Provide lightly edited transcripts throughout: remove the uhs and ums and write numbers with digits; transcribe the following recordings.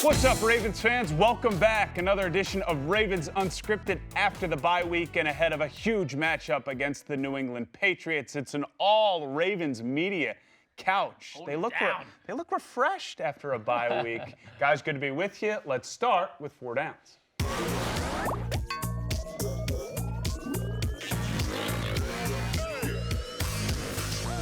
What's up, Ravens fans? Welcome back. Another edition of Ravens Unscripted after the bye week and ahead of a huge matchup against the New England Patriots. It's an all Ravens media couch. They look refreshed after a bye week. Guys, good to be with you. Let's start with 4 downs.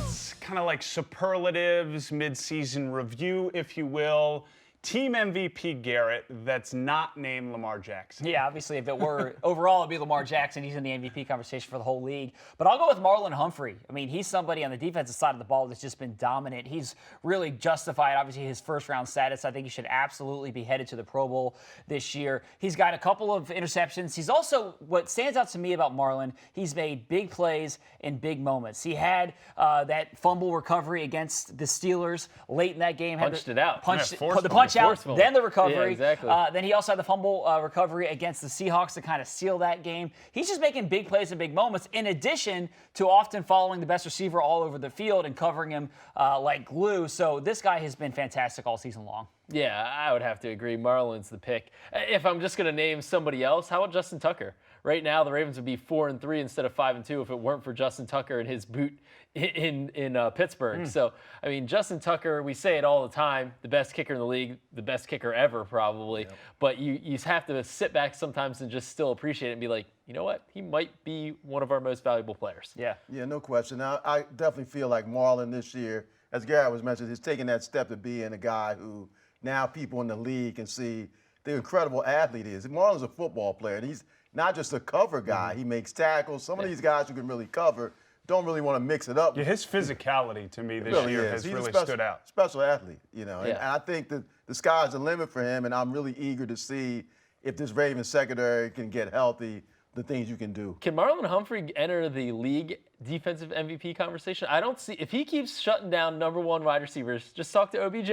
It's kind of like superlatives, mid-season review, if you will. Team MVP Garrett that's not named Lamar Jackson. Yeah, obviously, if it were overall, it'd be Lamar Jackson. He's in the MVP conversation for the whole league. But I'll go with Marlon Humphrey. I mean, he's somebody on the defensive side of the ball that's just been dominant. He's really justified, obviously, his first-round status. I think he should absolutely be headed to the Pro Bowl this year. He's got a couple of interceptions. He's also, what stands out to me about Marlon, he's made big plays in big moments. He had that fumble recovery against the Steelers late in that game. Punched it out. Put the punch out, then the recovery. Yeah, exactly. Then he also had the fumble recovery against the Seahawks to kind of seal that game. He's just making big plays in big moments, in addition to often following the best receiver all over the field and covering him like glue. So this guy has been fantastic all season long. Yeah, I would have to agree. Marlon's the pick. If I'm just going to name somebody else, how about Justin Tucker? Right now, the Ravens would be 4-3 instead of 5-2 if it weren't for Justin Tucker and his boot in Pittsburgh. So, I mean, Justin Tucker, we say it all the time, the best kicker in the league, the best kicker ever probably. Yep. But you have to sit back sometimes and just still appreciate it and be like, you know what? He might be one of our most valuable players. Yeah. Yeah, no question. Now, I definitely feel like Marlon this year, as Garrett was mentioning, is taking that step to being a guy who now people in the league can see the incredible athlete he is. Marlon's a football player, and he's not just a cover guy. He makes tackles. Some of these guys who can really cover don't really want to mix it up. Yeah, his physicality to me this year has really stood out. Special athlete, you know. And I think that the sky's the limit for him, and I'm really eager to see if this Ravens secondary can get healthy, the things you can do. Can Marlon Humphrey enter the league defensive MVP conversation? I don't see, if he keeps shutting down number 1 wide receivers, just talk to OBJ,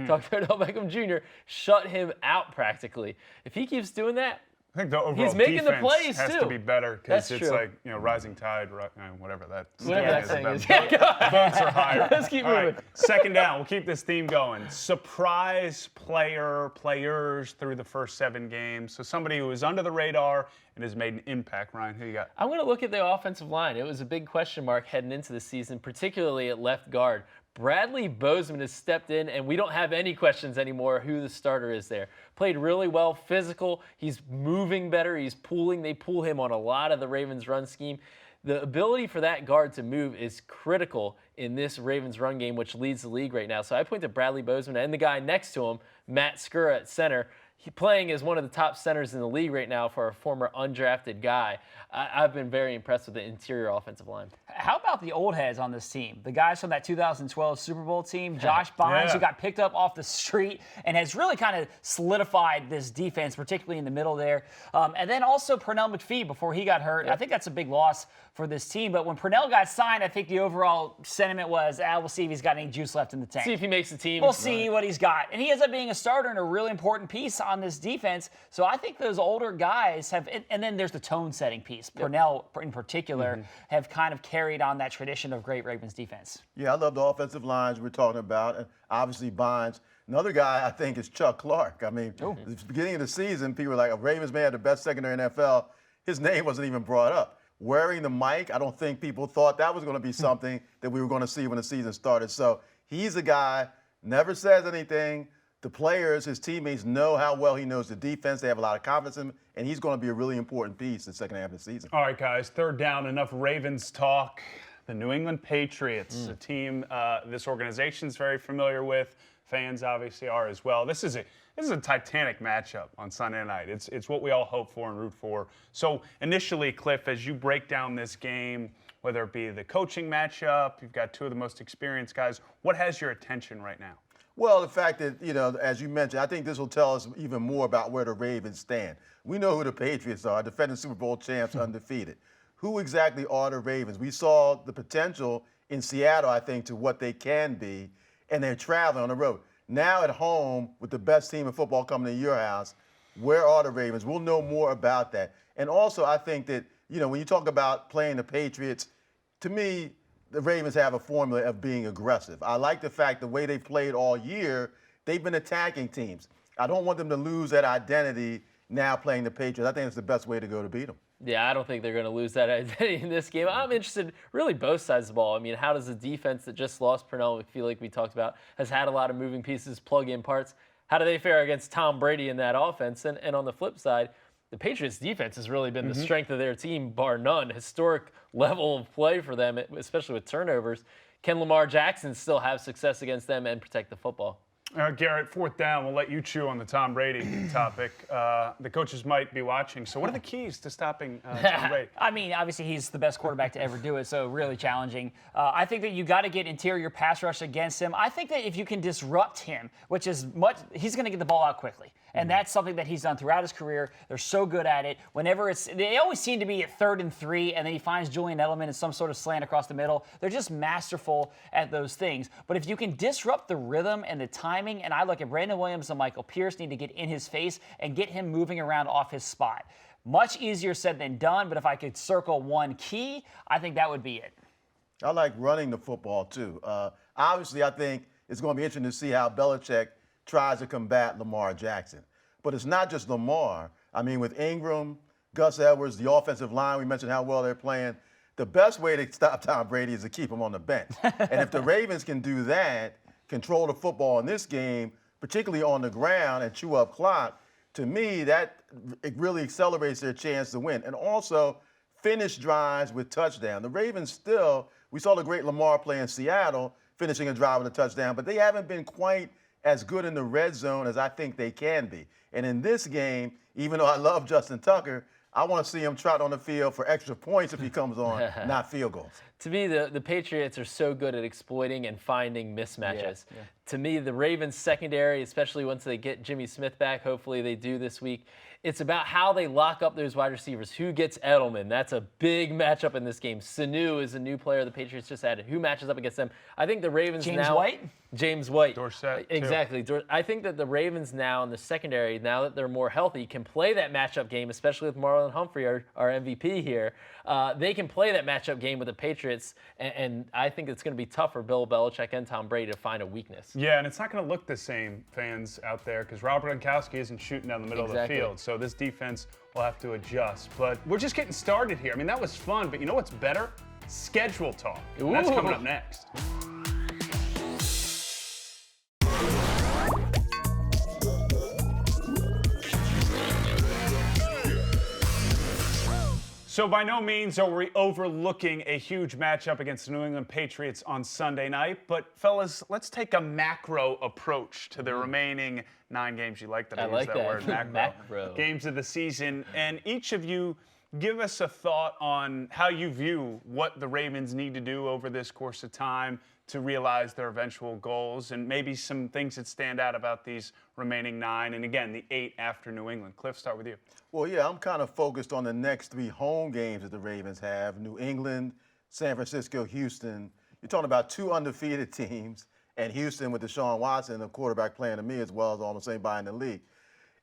talk to Odell Beckham Jr., shut him out practically. If he keeps doing that, I think the overall he's making defense the plays has too. to be better because it's true. like, you know, rising tide, whatever that thing is. Boats are higher. Let's keep All moving. right, second down. We'll keep this theme going. Surprise players through the first 7 games. So somebody who is under the radar and has made an impact. Ryan, who you got? I'm going to look at the offensive line. It was a big question mark heading into the season, particularly at left guard. Bradley Bozeman has stepped in, and we don't have any questions anymore who the starter is there. Played really well, physical. He's moving better. He's pulling. They pull him on a lot of the Ravens' run scheme. The ability for that guard to move is critical in this Ravens run game, which leads the league right now. So I point to Bradley Bozeman and the guy next to him, Matt Skura at center. He playing as one of the top centers in the league right now for a former undrafted guy. I've been very impressed with the interior offensive line. How about the old heads on this team? The guys from that 2012 Super Bowl team, Josh Bynes, who got picked up off the street and has really kind of solidified this defense, particularly in the middle there. And then also Pernell McPhee before he got hurt. I think that's a big loss for this team. But when Pernell got signed, I think the overall sentiment was, we'll see if he's got any juice left in the tank. See if he makes the team. We'll see what he's got. And he ends up being a starter and a really important piece on this defense. So I think those older guys have, and then there's the tone-setting piece. Pernell, in particular, have kind of carried on that tradition of great Ravens defense. Yeah, I love the offensive lines we're talking about, and obviously Bynes. Another guy I think is Chuck Clark. I mean, at the beginning of the season, people were like, Ravens may have the best secondary in the NFL. His name wasn't even brought up. Wearing the mic, I don't think people thought that was going to be something that we were going to see when the season started. So he's a guy, never says anything. The players, his teammates, know how well he knows the defense. They have a lot of confidence in him, and he's going to be a really important piece in the second half of the season. All right, guys, third down, enough Ravens talk. The New England Patriots, a team this organization's very familiar with. Fans obviously are as well. This is a titanic matchup on Sunday night. It's what we all hope for and root for. So initially, Cliff, as you break down this game, whether it be the coaching matchup, you've got 2 of the most experienced guys. What has your attention right now? Well, the fact that, you know, as you mentioned, I think this will tell us even more about where the Ravens stand. We know who the Patriots are, defending Super Bowl champs, undefeated. Who exactly are the Ravens? We saw the potential in Seattle, I think, to what they can be, and they're traveling on the road. Now at home, with the best team in football coming to your house, where are the Ravens? We'll know more about that. And also, I think that, you know, when you talk about playing the Patriots, to me, the Ravens have a formula of being aggressive. I like the fact the way they've played all year, they've been attacking teams. I don't want them to lose that identity now playing the Patriots. I think it's the best way to go to beat them. Yeah, I don't think they're going to lose that identity in this game. I'm interested, really, both sides of the ball. I mean, how does the defense that just lost Pernell McPhee, like we talked about, has had a lot of moving pieces, plug-in parts? How do they fare against Tom Brady in that offense? And on the flip side, the Patriots defense has really been the strength of their team, bar none. Historic level of play for them, especially with turnovers. Can Lamar Jackson still have success against them and protect the football? Garrett, 4th down. We'll let you chew on the Tom Brady topic. The coaches might be watching. So what are the keys to stopping Tom Brady? I mean, obviously he's the best quarterback to ever do it, so really challenging. I think that you got to get interior pass rush against him. I think that if you can disrupt him, which is much, he's going to get the ball out quickly. And that's something that he's done throughout his career. They're so good at it. Whenever they always seem to be at 3rd and 3, and then he finds Julian Edelman in some sort of slant across the middle. They're just masterful at those things. But if you can disrupt the rhythm and the timing, and I look at Brandon Williams and Michael Pierce need to get in his face and get him moving around off his spot. Much easier said than done, but if I could circle one key, I think that would be it. I like running the football, too. Obviously, I think it's going to be interesting to see how Belichick tries to combat Lamar Jackson. But it's not just Lamar. I mean, with Ingram, Gus Edwards, the offensive line, we mentioned how well they're playing. The best way to stop Tom Brady is to keep him on the bench. And if the Ravens can do that, control the football in this game, particularly on the ground, and chew up clock, to me, it really accelerates their chance to win. And also, finish drives with touchdown. The Ravens still, we saw the great Lamar play in Seattle, finishing a drive with a touchdown, but they haven't been quite as good in the red zone as I think they can be. And in this game, even though I love Justin Tucker, I want to see him trot on the field for extra points if he comes on, not field goals. To me, the Patriots are so good at exploiting and finding mismatches. Yeah. To me, the Ravens secondary, especially once they get Jimmy Smith back, hopefully they do this week, it's about how they lock up those wide receivers. Who gets Edelman? That's a big matchup in this game. Sanu is a new player the Patriots just added. Who matches up against them? I think the Ravens James White. Dorsett, exactly. I think that the Ravens now in the secondary, now that they're more healthy, can play that matchup game, especially with Marlon Humphrey, our MVP here. They can play that matchup game with the Patriots, and I think it's going to be tough for Bill Belichick and Tom Brady to find a weakness. Yeah, and it's not going to look the same, fans out there, because Robert Gronkowski isn't shooting down the middle of the field, so this defense will have to adjust. But we're just getting started here. I mean, that was fun, but you know what's better? Schedule talk. And that's coming up next. So by no means are we overlooking a huge matchup against the New England Patriots on Sunday night. But fellas, let's take a macro approach to the remaining 9 games. You like that I use that word, macro. Games of the season. And each of you give us a thought on how you view what the Ravens need to do over this course of time to realize their eventual goals, and maybe some things that stand out about these remaining 9, and again, the 8 after New England. Cliff, start with you. Well, yeah, I'm kind of focused on the next 3 home games that the Ravens have: New England, San Francisco, Houston. You're talking about 2 undefeated teams, and Houston with Deshaun Watson, the quarterback, playing to me as well as almost anybody in the league.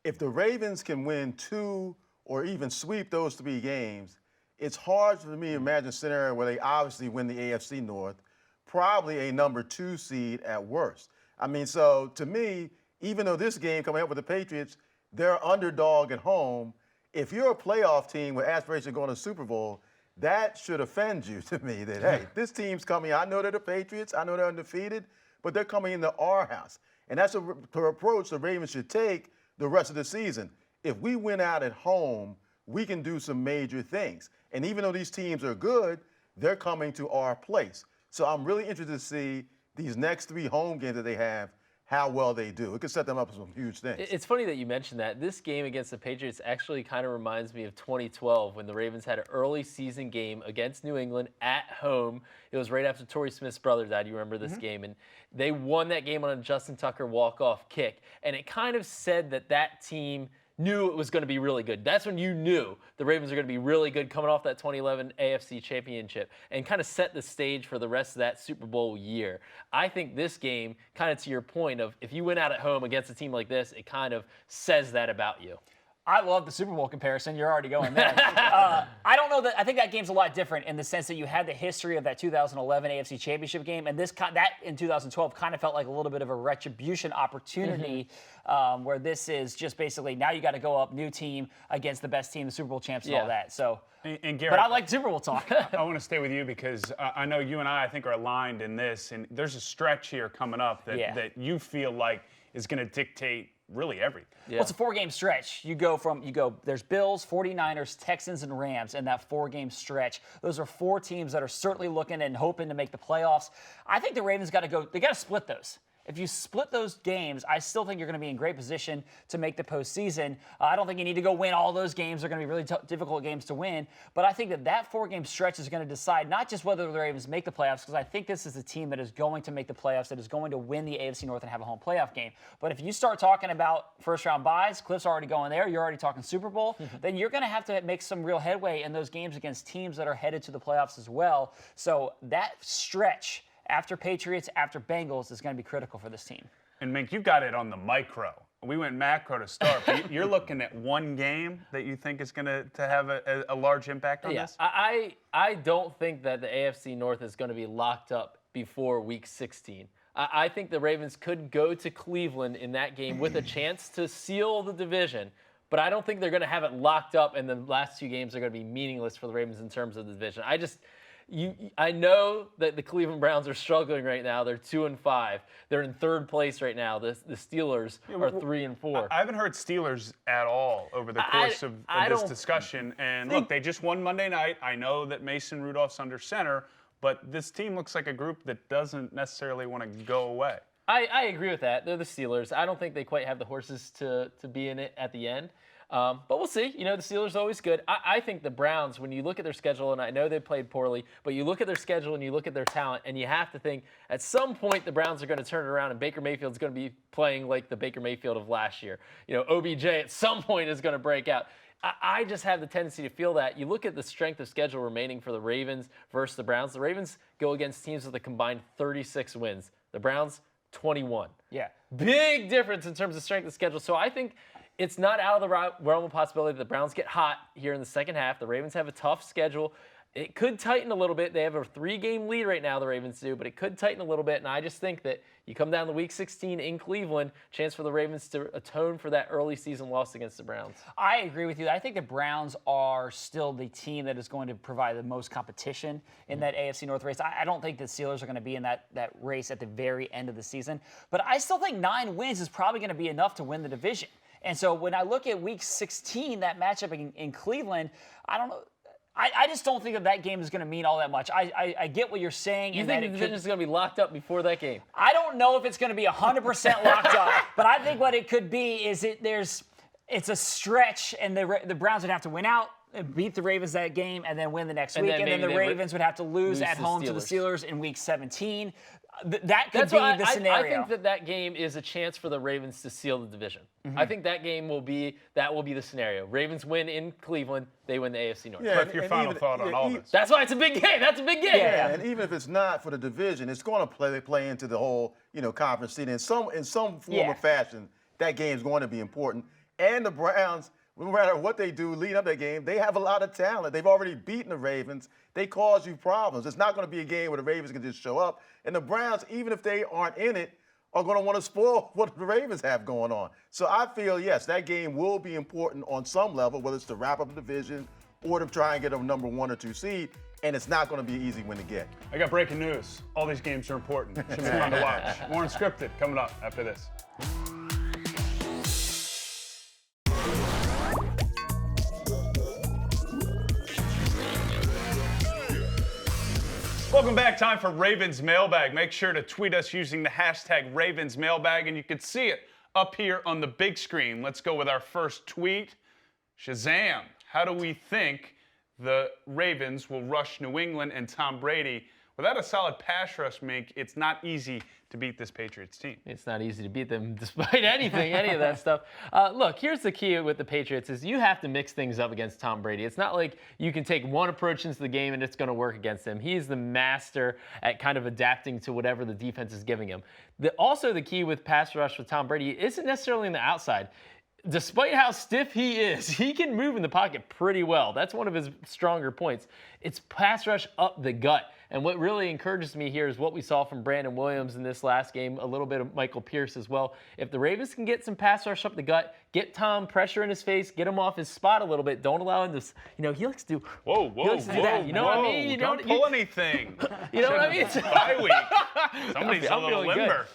If the Ravens can win 2 or even sweep those 3 games, it's hard for me to imagine a scenario where they obviously win the AFC North, probably a number 2 seed at worst. I mean, so to me, even though this game coming up with the Patriots, they're underdog at home. If you're a playoff team with aspirations of going to the Super Bowl, that should offend you to me that, hey, this team's coming. I know they're the Patriots. I know they're undefeated, but they're coming into our house. And that's the approach the Ravens should take the rest of the season. If we win out at home, we can do some major things. And even though these teams are good, they're coming to our place. So I'm really interested to see these next 3 home games that they have, how well they do. It could set them up for some huge things. It's funny that you mentioned that. This game against the Patriots actually kind of reminds me of 2012 when the Ravens had an early season game against New England at home. It was right after Torrey Smith's brother died. You remember this game? And they won that game on a Justin Tucker walk-off kick. And it kind of said that team knew it was going to be really good. That's when you knew the Ravens are going to be really good coming off that 2011 AFC Championship and kind of set the stage for the rest of that Super Bowl year. I think this game, kind of to your point of if you win out at home against a team like this, it kind of says that about you. I love the Super Bowl comparison. You're already going there. I don't know that. I think that game's a lot different in the sense that you had the history of that 2011 AFC Championship game, and that in 2012 kind of felt like a little bit of a retribution opportunity, where this is just basically now you got to go up, new team against the best team, the Super Bowl champs, and all that. So. And Garrett, but I like Super Bowl talk. I want to stay with you because I know you and I think, are aligned in this, and there's a stretch here coming up that you feel like is going to dictate really everything. Well, it's a 4-game stretch. There's Bills, 49ers, Texans, and Rams in that 4-game stretch. Those are 4 teams that are certainly looking and hoping to make the playoffs. I think the Ravens got to split those. If you split those games, I still think you're going to be in great position to make the postseason. I don't think you need to go win all those games. They're going to be really difficult games to win. But I think that 4-game stretch is going to decide not just whether the Ravens make the playoffs, because I think this is a team that is going to make the playoffs, that is going to win the AFC North and have a home playoff game. But if you start talking about first-round buys, Cliff's already going there, you're already talking Super Bowl, then you're going to have to make some real headway in those games against teams that are headed to the playoffs as well. So that stretch after Patriots, after Bengals, is going to be critical for this team. And Mink, you got it on the micro. We went macro to start, but you're looking at one game that you think is going to have a large impact on this? I don't think that the AFC North is going to be locked up before Week 16. I think the Ravens could go to Cleveland in that game with a chance to seal the division, but I don't think they're going to have it locked up, and the last 2 games are going to be meaningless for the Ravens in terms of the division. I know that the Cleveland Browns are struggling right now. They're 2-5. They're in 3rd place right now. The Steelers are 3-4. I haven't heard Steelers at all over the course of this discussion. And look, they just won Monday night. I know that Mason Rudolph's under center, but this team looks like a group that doesn't necessarily want to go away. I agree with that. They're the Steelers. I don't think they quite have the horses to be in it at the end. But we'll see. The Steelers are always good. I think the Browns, when you look at their schedule, and I know they played poorly, but you look at their schedule and you look at their talent, and you have to think at some point the Browns are going to turn it around, and Baker Mayfield's going to be playing like the Baker Mayfield of last year. OBJ at some point is going to break out. I just have the tendency to feel that. You look at the strength of schedule remaining for the Ravens versus the Browns. The Ravens go against teams with a combined 36 wins. The Browns, 21. Yeah. Big difference in terms of strength of schedule. So I think it's not out of the realm of possibility that the Browns get hot here in the second half. The Ravens have a tough schedule. It could tighten a little bit. They have a 3-game lead right now, the Ravens do, but it could tighten a little bit. And I just think that you come down to Week 16 in Cleveland, chance for the Ravens to atone for that early season loss against the Browns. I agree with you. I think the Browns are still the team that is going to provide the most competition in that AFC North race. I don't think the Steelers are going to be in that race at the very end of the season. But I still think 9 wins is probably going to be enough to win the division. And so when I look at Week 16, that matchup in Cleveland, I don't know. I just don't think that game is going to mean all that much. I get what you're saying. You think the division is going to be locked up before that game? I don't know if it's going to be 100% locked up, but I think what it could be is it's a stretch, and the Browns would have to win out, beat the Ravens that game, and then win the next week, and then the Ravens would have to lose at home to the Steelers in Week 17. That could be the scenario. I think that game is a chance for the Ravens to seal the division. I think that game will be the scenario. Ravens win in Cleveland, they win the AFC North. Cliff, your final thought on all this. That's why it's a big game. That's a big game. Yeah, and even if it's not for the division, it's going to play into the whole conference season in some form or fashion. That game is going to be important. And the Browns, no matter what they do leading up that game, they have a lot of talent. They've already beaten the Ravens. They cause you problems. It's not going to be a game where the Ravens can just show up. And the Browns, even if they aren't in it, are going to want to spoil what the Ravens have going on. So I feel, yes, that game will be important on some level, whether it's to wrap up the division or to try and get a number 1 or 2 seed. And it's not going to be an easy win to get. I got breaking news. All these games are important. Should be fun to watch. More Unscripted coming up after this. Welcome back. Time for Ravens Mailbag. Make sure to tweet us using the hashtag Ravens Mailbag, and you can see it up here on the big screen. Let's go with our first tweet. Shazam. How do we think the Ravens will rush New England and Tom Brady? Without a solid pass rush, Mink, it's not easy to beat this Patriots team. It's not easy to beat them despite any of that stuff. Look, here's the key with the Patriots is you have to mix things up against Tom Brady. It's not like you can take one approach into the game and it's going to work against him. He's the master at kind of adapting to whatever the defense is giving him. Also, the key with pass rush with Tom Brady isn't necessarily on the outside. despite how stiff he is, he can move in the pocket pretty well. That's one of his stronger points. It's pass rush up the gut. And what really encourages me here is what we saw from Brandon Williams in this last game, a little bit of Michael Pierce as well. If the Ravens can get some pass rush up the gut, get Tom pressure in his face, get him off his spot a little bit, don't allow him to, he likes to do. Whoa, that. You know what I mean? You don't pull anything. You know what I mean? Bye week. Somebody's a little limber.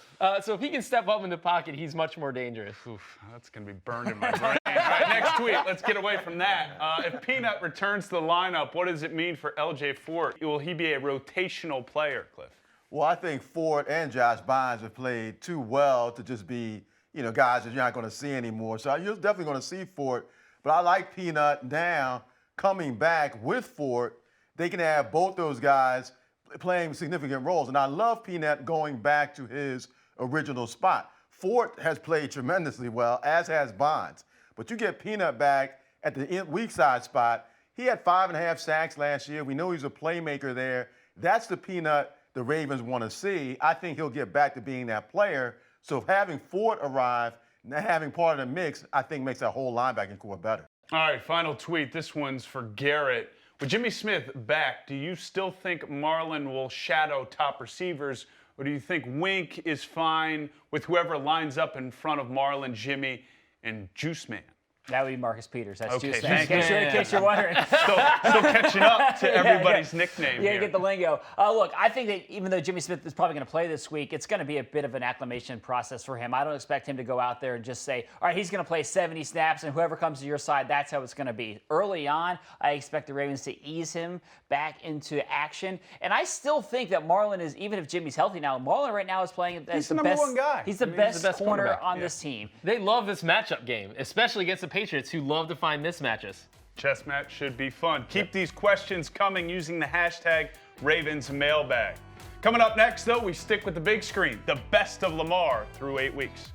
So if he can step up in the pocket, he's much more dangerous. Oof, that's going to be burned in my brain. All right, next tweet. Let's get away from that. If Peanut returns to the lineup, what does it mean for LJ Fort? Will he be a rotational player, Cliff? Well, I think Ford and Josh Bynes have played too well to just be, guys that you're not going to see anymore. So you're definitely going to see Ford. But I like Peanut now coming back with Ford. They can have both those guys playing significant roles. And I love Peanut going back to his original spot. Ford has played tremendously well, as has Bonds. But you get Peanut back at the weak side spot. He had 5.5 sacks last year. We know he's a playmaker there. That's the Peanut the Ravens want to see. I think he'll get back to being that player. So having Ford arrive, and having part of the mix, I think makes that whole linebacking core better. All right, final tweet. This one's for Garrett. With Jimmy Smith back, do you still think Marlon will shadow top receivers? Or do you think Wink is fine with whoever lines up in front of Marlon, Jimmy, and Juice Man? That would be Marcus Peters. That's Okay, Juice Man. thank you. In case you're wondering. Still catching up to everybody's nickname Yeah, here. you get the lingo. Look, I think that even though Jimmy Smith is probably going to play this week, it's going to be a bit of an acclimation process for him. I don't expect him to go out there and just say, all right, he's going to play 70 snaps, and whoever comes to your side, that's how it's going to be. Early on, I expect the Ravens to ease him back into action. And I still think that Marlon is, even if Jimmy's healthy now, Marlon right now is playing as the number best one guy. He's the best corner cornerback. on this team. They love this matchup game, especially against the Patriots, who love to find mismatches. Chess match should be fun. Keep these questions coming using the hashtag Ravens Mailbag. Coming up next, though, we stick with the big screen, the best of Lamar through 8 weeks.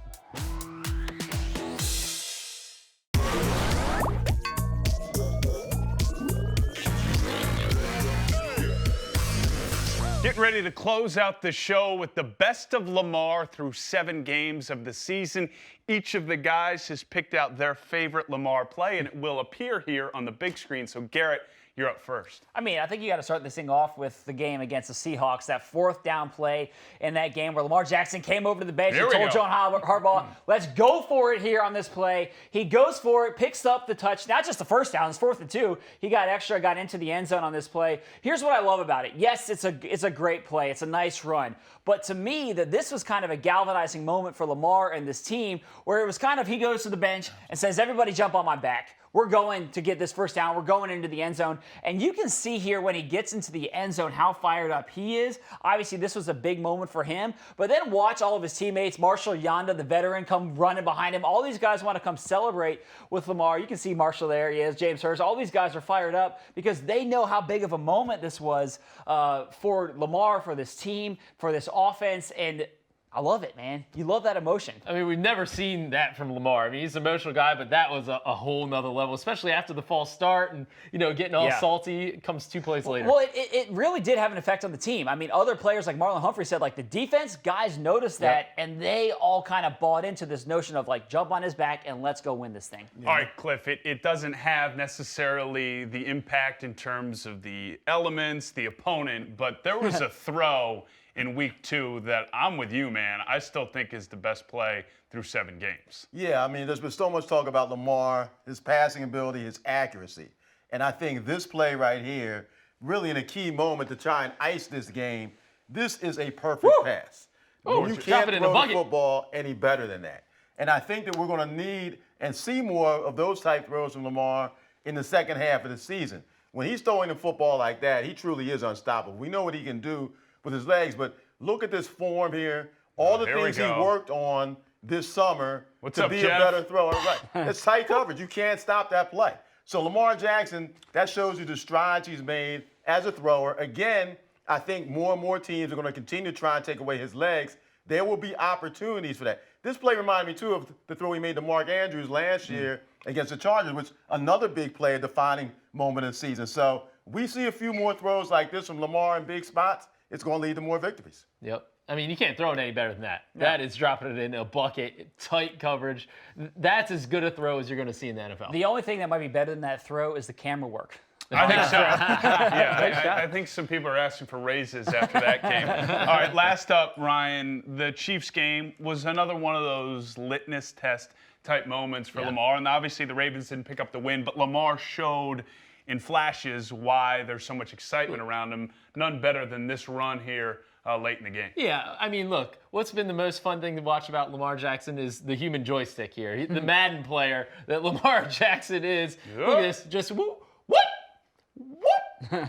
Getting ready to close out the show with the best of Lamar through 7 games of the season. Each of the guys has picked out their favorite Lamar play, and it will appear here on the big screen. So, Garrett, you're up first. I mean, I think you got to start this thing off with the game against the Seahawks, that 4th down play in that game where Lamar Jackson came over to the bench and told John Harbaugh, let's go for it here on this play. He goes for it, picks up the touch, not just the first down, it's 4th and 2. He got extra, got into the end zone on this play. Here's what I love about it. Yes, it's a great play. It's a nice run. But to me, that this was kind of a galvanizing moment for Lamar and this team where it was kind of he goes to the bench and says, everybody jump on my back. We're going to get this first down. We're going into the end zone. And you can see here when he gets into the end zone how fired up he is. Obviously, this was a big moment for him. But then watch all of his teammates, Marshall Yanda, the veteran, come running behind him. All these guys want to come celebrate with Lamar. You can see Marshall there. He is. James Hurst. All these guys are fired up because they know how big of a moment this was for Lamar, for this team, for this offense. And I love it, man. You love that emotion. I mean, we've never seen that from Lamar. I mean, he's an emotional guy, but that was a whole nother level, especially after the false start and, getting all salty. It comes 2 plays later. Well, it really did have an effect on the team. I mean, other players like Marlon Humphrey said, the defense guys noticed that, and they all kind of bought into this notion of, jump on his back and let's go win this thing. Yeah. All right, Cliff, it doesn't have necessarily the impact in terms of the elements, the opponent, but there was a throw in week 2 that I'm with you, man. I still think is the best play through 7 games. Yeah, I mean, there's been so much talk about Lamar, his passing ability, his accuracy. And I think this play right here, really in a key moment to try and ice this game, this is a perfect pass. You can't throw the football any better than that. And I think that we're going to need and see more of those type throws from Lamar in the second half of the season. When he's throwing the football like that, he truly is unstoppable. We know what he can do with his legs, but look at this form here. All the things he worked on this summer to be a better thrower. Right. It's tight coverage. You can't stop that play. So Lamar Jackson, that shows you the strides he's made as a thrower. Again, I think more and more teams are going to continue to try and take away his legs. There will be opportunities for that. This play reminded me, too, of the throw he made to Mark Andrews last year against the Chargers, which another big play, a defining moment of the season. So we see a few more throws like this from Lamar in big spots. It's going to lead to more victories. Yep. I mean, you can't throw it any better than that. No. That is dropping it in a bucket, tight coverage. That's as good a throw as you're going to see in the NFL. The only thing that might be better than that throw is the camera work. I think so. Yeah, I think some people are asking for raises after that game. All right, last up, Ryan, the Chiefs game was another one of those litmus test type moments for Lamar. And obviously the Ravens didn't pick up the win, but Lamar showed in flashes why there's so much excitement around him. None better than this run here late in the game. Yeah, I mean, look, what's been the most fun thing to watch about Lamar Jackson is the human joystick here. The Madden player that Lamar Jackson is. Yep. Look at this, just what?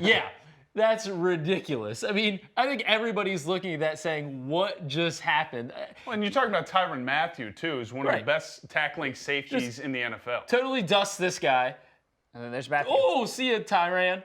Yeah, that's ridiculous. I mean, I think everybody's looking at that saying, what just happened? Well, and you're talking about Tyrann Mathieu, too, who's one of the best tackling safeties in the NFL. Totally dust this guy. And then there's Matthew. Oh, see ya, Tyrann.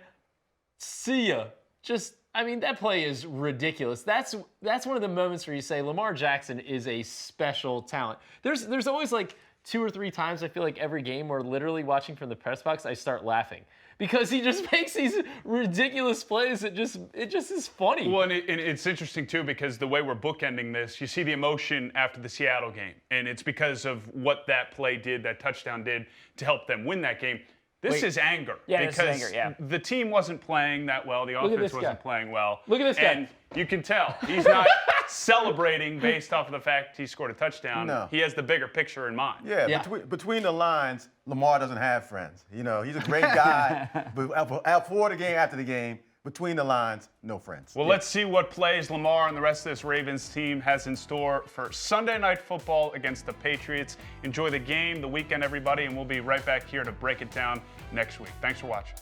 See ya. Just, I mean, that play is ridiculous. That's one of the moments where you say Lamar Jackson is a special talent. There's always like 2 or 3 times I feel like every game where literally watching from the press box, I start laughing. Because he just makes these ridiculous plays. It just is funny. Well, and it's interesting, too, because the way we're bookending this, you see the emotion after the Seattle game. And it's because of what that play did, that touchdown did, to help them win that game. This is anger. Yeah, because this is anger, the team wasn't playing that well. The offense wasn't playing well. Look at this guy. And you can tell he's not celebrating based off of the fact he scored a touchdown. No. He has the bigger picture in mind. Yeah. Between the lines, Lamar doesn't have friends. You know, he's a great guy, but for the game, after the game, between the lines, no friends. Well, let's see what plays Lamar and the rest of this Ravens team has in store for Sunday Night Football against the Patriots. Enjoy the game, the weekend, everybody, and we'll be right back here to break it down next week. Thanks for watching.